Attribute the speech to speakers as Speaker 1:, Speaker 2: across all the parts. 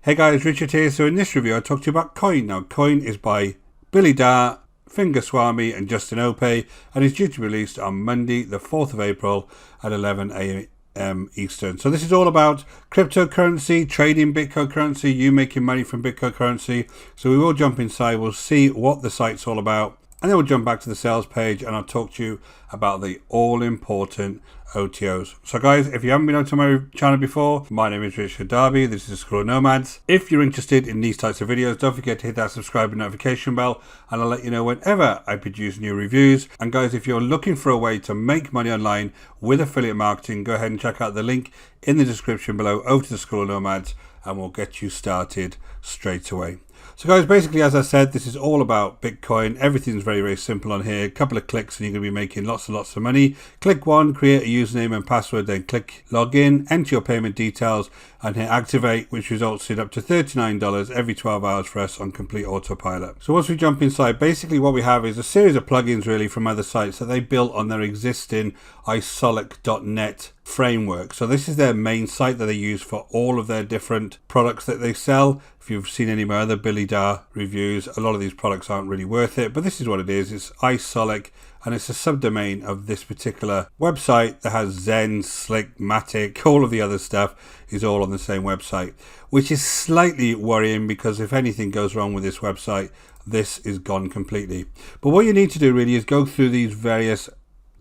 Speaker 1: Hey guys, Richard here. So in this review I talked to you about KOIN. Now KOIN is by Billy Darr, Fingerswamy and Justin Ope, and is due to be released on Monday the 4th of April at 11 AM Eastern. So this is all about cryptocurrency, trading Bitcoin currency, you making money from Bitcoin currency. So we will jump inside, we'll see what the site's all about, and then we'll jump back to the sales page and I'll talk to you about the all-important OTOs. So guys, if you haven't been onto my channel before, my name is Richard Darby, this is Scroll Nomads. If you're interested in these types of videos, don't forget to hit that subscribe and notification bell, and I'll let you know whenever I produce new reviews. And guys, if you're looking for a way to make money online with affiliate marketing, go ahead and check out the link in the description below over to the Scroll Nomads and we'll get you started straight away. So guys, basically, as I said, this is all about Bitcoin. Everything's very, very simple on here. A couple of clicks and you're going to be making lots and lots of money. Click one, create a username and password, then click login, enter your payment details and hit activate, which results in up to $39 every 12 hours for us on complete autopilot. So once we jump inside, basically what we have is a series of plugins really from other sites that they built on their existing iSolic.net framework. So this is their main site that they use for all of their different products that they sell. If you've seen any of my other Billy Darr reviews, a lot of these products aren't really worth it, but this is what it is. It's iSolic, and it's a subdomain of this particular website that has Zen, Slick, Matic, all of the other stuff is all on the same website, which is slightly worrying because if anything goes wrong with this website, this is gone completely. But what you need to do really is go through these various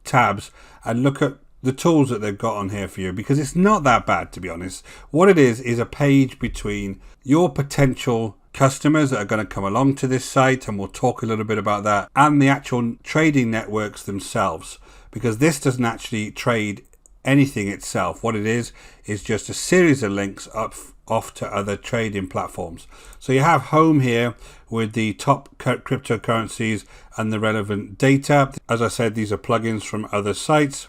Speaker 1: tabs and look at the tools that they've got on here for you, because it's not that bad, to be honest. What it is a page between your potential customers that are going to come along to this site, and we'll talk a little bit about that, and the actual trading networks themselves, because this doesn't actually trade anything itself. What it is just a series of links off to other trading platforms. So you have home here with the top cryptocurrencies and the relevant data. As I said, these are plugins from other sites.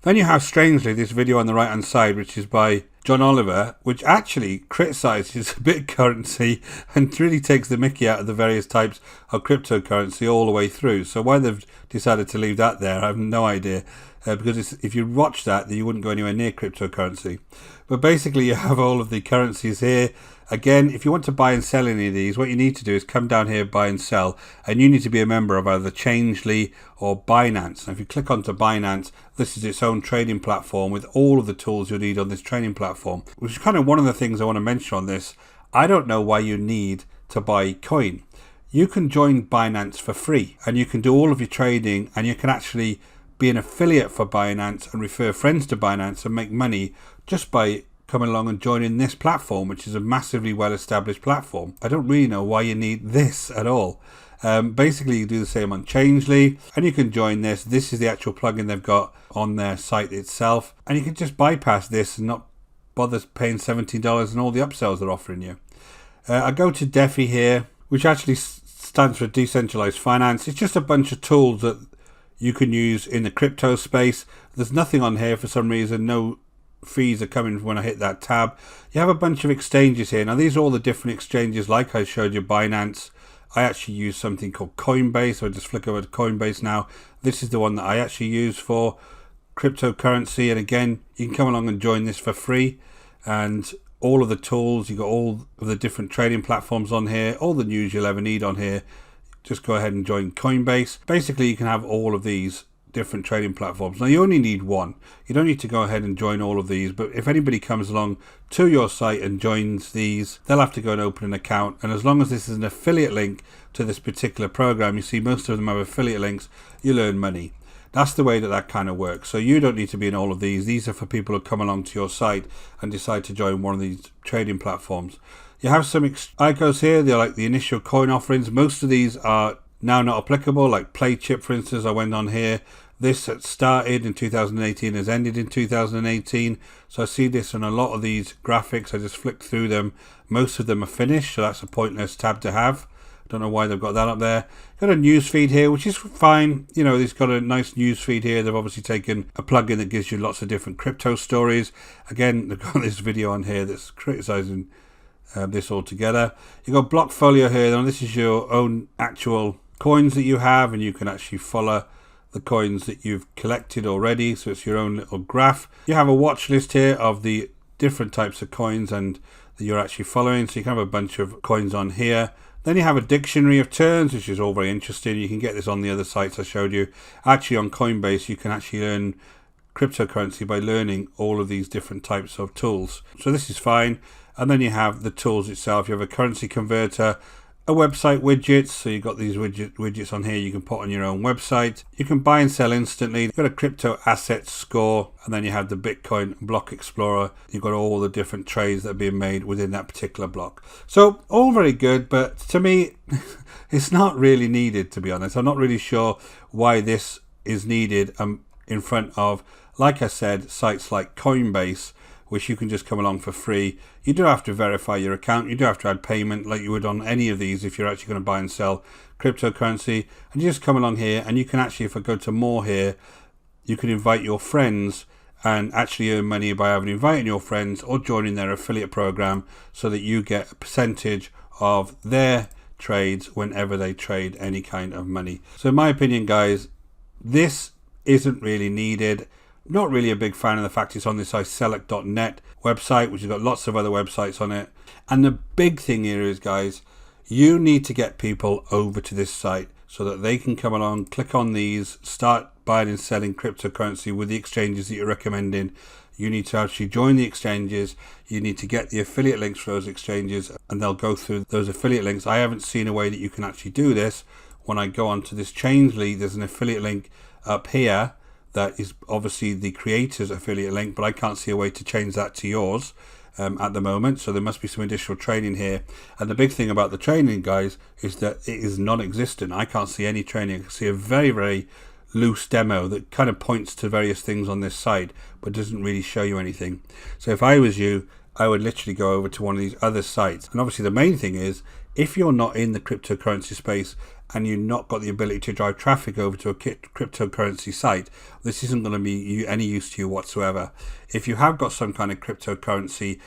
Speaker 1: Then you have, strangely, this video on the right hand side, which is by John Oliver, which actually criticizes BitCurrency and really takes the mickey out of the various types of cryptocurrency all the way through. So why they've decided to leave that there, I have no idea, because if you watch that, then you wouldn't go anywhere near cryptocurrency. But basically you have all of the currencies here. Again, if you want to buy and sell any of these, what you need to do is come down here, buy and sell, and you need to be a member of either Changelly or Binance. And if you click onto Binance, this is its own trading platform with all of the tools you'll need on this trading platform, which is kind of one of the things I want to mention on this. I don't know why you need to buy KOIN. You can join Binance for free and you can do all of your trading, and you can actually be an affiliate for Binance and refer friends to Binance and make money just by coming along and joining this platform, which is a massively well-established platform. I don't really know why you need this at all. Basically, you do the same on Changelly, and you can join this. This is the actual plugin they've got on their site itself, and you can just bypass this and not bother paying $17 and all the upsells they're offering you. I go to DeFi here, which actually stands for Decentralized Finance. It's just a bunch of tools that you can use in the crypto space. There's nothing on here for some reason, no fees are coming when I hit that tab. You have a bunch of exchanges here. Now these are all the different exchanges, like I showed you, Binance. I actually use something called COINBASE, so I just flick over to COINBASE now. This is the one that I actually use for cryptocurrency, and again, you can come along and join this for free, and all of the tools, you got all of the different trading platforms on here, all the news you'll ever need on here. Just go ahead and join COINBASE. Basically, you can have all of these different trading platforms. Now you only need one. You don't need to go ahead and join all of these, but if anybody comes along to your site and joins these, they'll have to go and open an account, and as long as this is an affiliate link to this particular program, you see most of them have affiliate links, you'll earn money. That's the way that kind of works. So you don't need to be in all of these. These are for people who come along to your site and decide to join one of these trading platforms. You have some ICOs here. They're like the initial coin offerings. Most of these are now not applicable, like PlayChip, for instance. I went on here. This started in 2018, has ended in 2018. So I see this on a lot of these graphics. I just flick through them. Most of them are finished, so that's a pointless tab to have. Don't know why they've got that up there. Got a news feed here, which is fine. You know, it's got a nice news feed here. They've obviously taken a plugin that gives you lots of different crypto stories. Again, they've got this video on here that's criticizing this altogether. You've got Blockfolio here. Now this is your own actual coins that you have, and you can actually follow the coins that you've collected already, so it's your own little graph. You have a watch list here of the different types of coins and that you're actually following. So you can have a bunch of coins on here. Then you have a dictionary of terms, which is all very interesting. You can get this on the other sites I showed you. Actually on Coinbase, you can actually earn cryptocurrency by learning all of these different types of tools. So this is fine. And then you have the tools itself. You have a currency converter, a website widgets. So you've got these widgets on here you can put on your own website. You can buy and sell instantly. You've got a crypto assets score. And then you have the Bitcoin block explorer. You've got all the different trades that are being made within that particular block. So all very good, but to me, it's not really needed, to be honest. I'm not really sure why this is needed in front of, like I said, sites like Coinbase, which you can just come along for free. You do have to verify your account. You do have to add payment like you would on any of these if you're actually going to buy and sell cryptocurrency. And you just come along here and you can actually, if I go to more here, you can invite your friends and actually earn money by having inviting your friends or joining their affiliate program so that you get a percentage of their trades whenever they trade any kind of money. So in my opinion, guys, this isn't really needed. Not really a big fan of the fact it's on this iselect.net website, which has got lots of other websites on it. And the big thing here is, guys, you need to get people over to this site so that they can come along, click on these, start buying and selling cryptocurrency with the exchanges that you're recommending. You need to actually join the exchanges. You need to get the affiliate links for those exchanges, and they'll go through those affiliate links. I haven't seen a way that you can actually do this. When I go onto this Changelly, there's an affiliate link up here that is obviously the creator's affiliate link, but I can't see a way to change that to yours at the moment. So there must be some additional training here. And the big thing about the training, guys, is that it is non-existent. I can't see any training. I can see a very, very loose demo that kind of points to various things on this site, but doesn't really show you anything. So if I was you, I would literally go over to one of these other sites. And obviously the main thing is, if you're not in the cryptocurrency space and you've not got the ability to drive traffic over to a cryptocurrency site, this isn't going to be any use to you whatsoever. If you have got some kind of cryptocurrency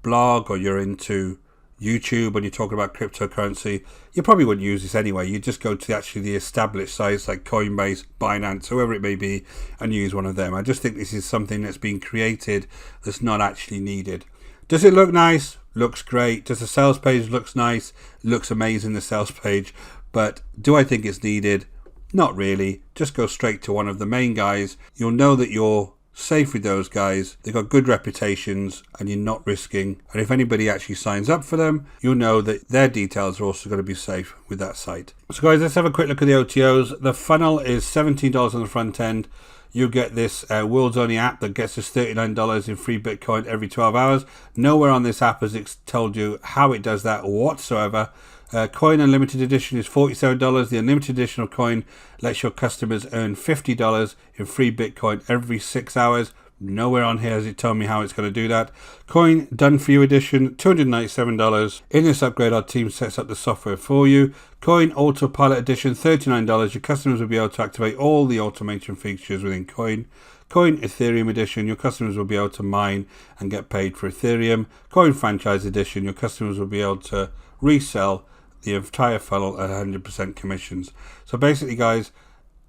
Speaker 1: blog, or you're into YouTube and you're talking about cryptocurrency, you probably wouldn't use this anyway. You just go to the established sites like Coinbase, Binance, whoever it may be, and use one of them. I just think this is something that's been created that's not actually needed. Does it look nice? Looks great. Does the sales page looks nice? Looks amazing, the sales page. But do I think it's needed? Not really. Just go straight to one of the main guys. You'll know that you're safe with those guys. They've got good reputations and you're not risking. And if anybody actually signs up for them, you'll know that their details are also going to be safe with that site. So guys, let's have a quick look at the OTOs. The funnel is $17 on the front end. You get this world's only app that gets us $39 in free Bitcoin every 12 hours. Nowhere on this app has it told you how it does that whatsoever. KOIN Unlimited Edition is $47. The Unlimited Edition of KOIN lets your customers earn $50 in free Bitcoin every 6 hours. Nowhere on here has it told me how it's going to do that. KOIN Done For You Edition, $297. In this upgrade, our team sets up the software for you. KOIN AutoPilot Edition, $39. Your customers will be able to activate all the automation features within KOIN. KOIN Ethereum Edition, your customers will be able to mine and get paid for Ethereum. KOIN Franchise Edition, your customers will be able to resell the entire funnel at 100% commissions. So basically, guys,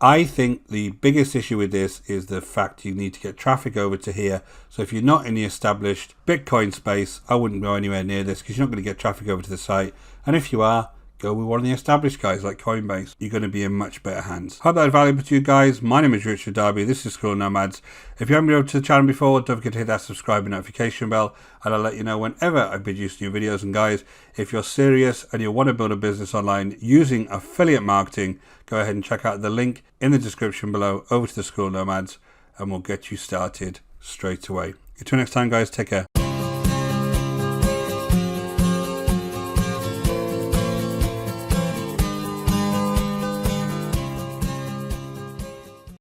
Speaker 1: I think the biggest issue with this is the fact you need to get traffic over to here. So if you're not in the established Bitcoin space, I wouldn't go anywhere near this because you're not going to get traffic over to the site. And if you are, go with one of the established guys like Coinbase. You're going to be in much better hands. Hope that was valuable to you guys. My name is Richard Darby. This is School Nomads. If you haven't been over to the channel before, don't forget to hit that subscribe and notification bell, and I'll let you know whenever I produce new videos. And guys, if you're serious and you want to build a business online using affiliate marketing, go ahead and check out the link in the description below over to the School Nomads, and we'll get you started straight away. Until next time, guys, take care.